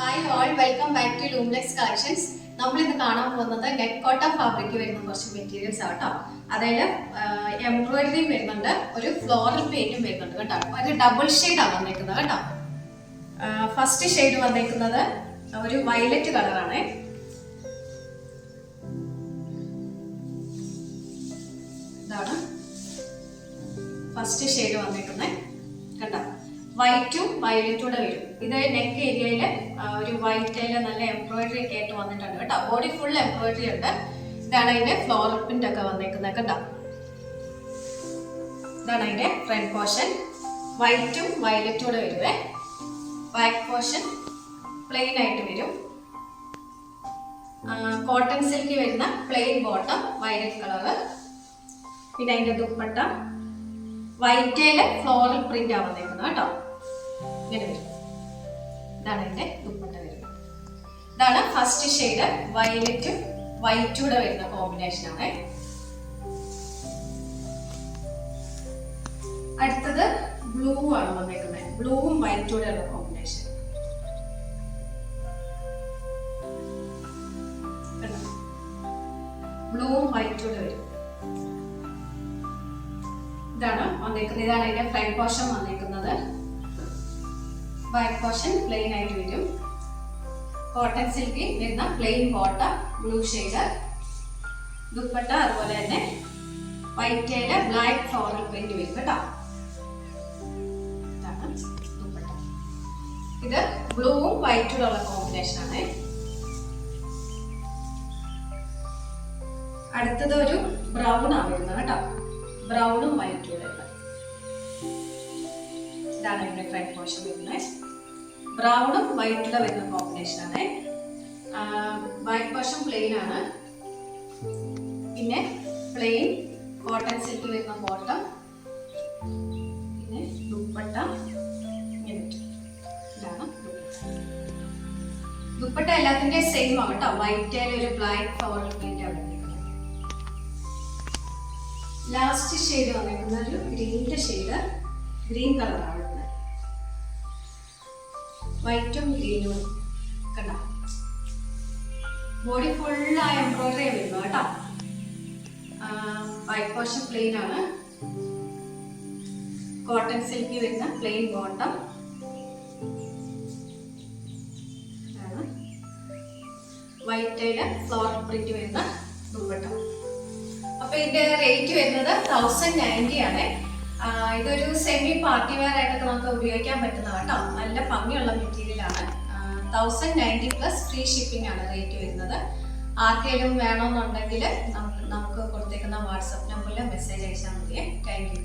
Hi all, welcome back to Loomlex collections. നമ്മൾ ഇന്ന് കാണാൻ പോകുന്നത് നെറ്റ് കോട്ടൺ ഫാബ്രിക് വരുന്ന കുറച്ച് മെറ്റീരിയൽസ് ആട്ടോ. അതായത് എംബ്രോയിഡറി വരുന്നുണ്ട്, ഒരു ഫ്ലോറൽ പെയിന്റും വരുന്നുണ്ട് കേട്ടോ. ഒരു ഡബിൾ ഷെയ്ഡാണ് വന്നേക്കുന്നത് കേട്ടോ. ഫസ്റ്റ് ഷെയ്ഡ് വന്നേക്കുന്നത് ഒരു വയലറ്റ് കളറാണ്. ഇതാണ് ഫസ്റ്റ് ഷെയ്ഡ് വന്നേക്കുന്നത് കേട്ടോ. വൈറ്റും വയലറ്റും കൂടെ വരും. ഇത് നെക്ക് ഏരിയയിൽ ഒരു വൈറ്റിൽ നല്ല എംബ്രോയിഡറി ഒക്കെ ആയിട്ട് വന്നിട്ടുണ്ട് കേട്ടോ. ബോഡി ഫുൾ എംബ്രോയിഡറി ഉണ്ട്. ഇതാണ് അതിന്റെ ഫ്ലോറൽ പ്രിന്റ് ഒക്കെ വന്നേക്കുന്നത് കേട്ടോ. ഇതാണ് അതിന്റെ ഫ്രണ്ട് പോർഷൻ. വൈറ്റും വയലറ്റും കൂടെ വരുവേ. ബാക്ക് പോർഷൻ പ്ലെയിൻ ആയിട്ട് വരും. കോട്ടൺ സിൽക്ക് വരുന്ന പ്ലെയിൻ ബോട്ടം, വയലറ്റ് കളറ്. പിന്നെ അതിന്റെ ദുപ്പട്ട വൈറ്റില് ഫ്ലോറൽ പ്രിന്റ് ആണ് വന്നേക്കുന്നത് കേട്ടോ. ഇങ്ങനെ വരും. ഇതാണ് അതിന്റെ ദുപ്പട്ട വരുന്നത്. ഇതാണ് ഫസ്റ്റ് ഷെയ്ഡ്, വയലറ്റും വൈറ്റും കൂടെ വരുന്ന കോമ്പിനേഷൻ ആണ്. അടുത്തത് ബ്ലൂ ആണ് വന്നേക്കുന്നത്. ബ്ലൂവും വൈറ്റും കൂടെ ഉള്ള കോമ്പിനേഷൻ. ബ്ലൂവും വൈറ്റും കൂടെ വരും. ഇതാണ് വന്നേക്കുന്നത്. ഇതാണ് അതിന്റെ ഫ്രണ്ട് പോർഷൻ വന്നേക്കുന്നത്. ബാക്ക് പോർഷൻ പ്ലെയിൻ ആയിട്ട് വരും. കോട്ടൺ സിൽക്ക് വരുന്ന plain bottom, blue shade. Dupatta അതുപോലെ തന്നെ വൈറ്റില് ബ്ലാക്ക് ഫ്ലോറൽ പ്രിന്റ് വരും കേട്ടോ. ഇതാണ് ദുപ്പട്ട. ഇത് ബ്ലൂവും വൈറ്റും ഉള്ള കോമ്പിനേഷൻ ആണ്. അടുത്തത് ഒരു ബ്രൗൺ ആണ് വരുന്നത് കേട്ടോ. ബ്രൗണും വൈറ്റും വരുന്നത്. ഇതാണ് ഇതിന്റെ ഫ്രണ്ട് പോർഷൻ വരുന്നത്. ബ്രൗണും വൈറ്റും വരുന്ന കോമ്പിനേഷൻ ആണ്. ബാക്ക് പോർഷൻ പ്ലെയിൻ ആണ്. പിന്നെ പ്ലെയിൻ കോട്ടൺ സിൽക്ക് വരുന്ന ബോട്ടം, പിന്നെ ദുപ്പട്ട ഇങ്ങനെ. ഇതാണ് ദുപ്പട്ട. എല്ലാത്തിന്റെ സെയിം ആണ് കേട്ടോ. വൈറ്റിൽ ഒരു ബ്ലാക്ക് ഫ്ലോറൽ പ്രിന്റ് ആണ്. ലാസ്റ്റ് ഷെയ്ഡ് വന്നിരിക്കുന്ന ഒരു ഗ്രീനിന്റെ ഷെയ്ഡ്, ഗ്രീൻ കളറാണ് വരുന്നത്. വൈറ്റും ഗ്രീനും കണ്ടോ. ബോഡി ഫുള്ളായ എംബ്രോയിഡറി വരുന്നു കേട്ടോ. ബാക്ക് പോർഷൻ പ്ലെയിൻ ആണ്. കോട്ടൺ സിൽക്ക് വരുന്ന പ്ലെയിൻ ബോട്ടം. വൈറ്റില് ഫ്ലോറൽ പ്രിന്റ് വരുന്ന ദുപ്പട്ട. അപ്പൊ ഇതിന്റെ റേറ്റ് വരുന്നത് 1090 ആണ്. ഇതൊരു സെമി പാർട്ടി വെയർ ആയിട്ടൊക്കെ നമുക്ക് ഉപയോഗിക്കാൻ പറ്റുന്ന കേട്ടോ. നല്ല ഭംഗിയുള്ള മെറ്റീരിയൽ ആണ്. 1090 പ്ലസ് ഫ്രീ ഷിപ്പിംഗ് ആണ് റേറ്റ് വരുന്നത്. ആർക്കെങ്കിലും വേണമെന്നുണ്ടെങ്കിൽ നമുക്ക് കൊടുത്തേക്കുന്ന വാട്സപ്പ് നമ്പറിൽ മെസ്സേജ് അയച്ചാൽ മതിയേ. Thank you.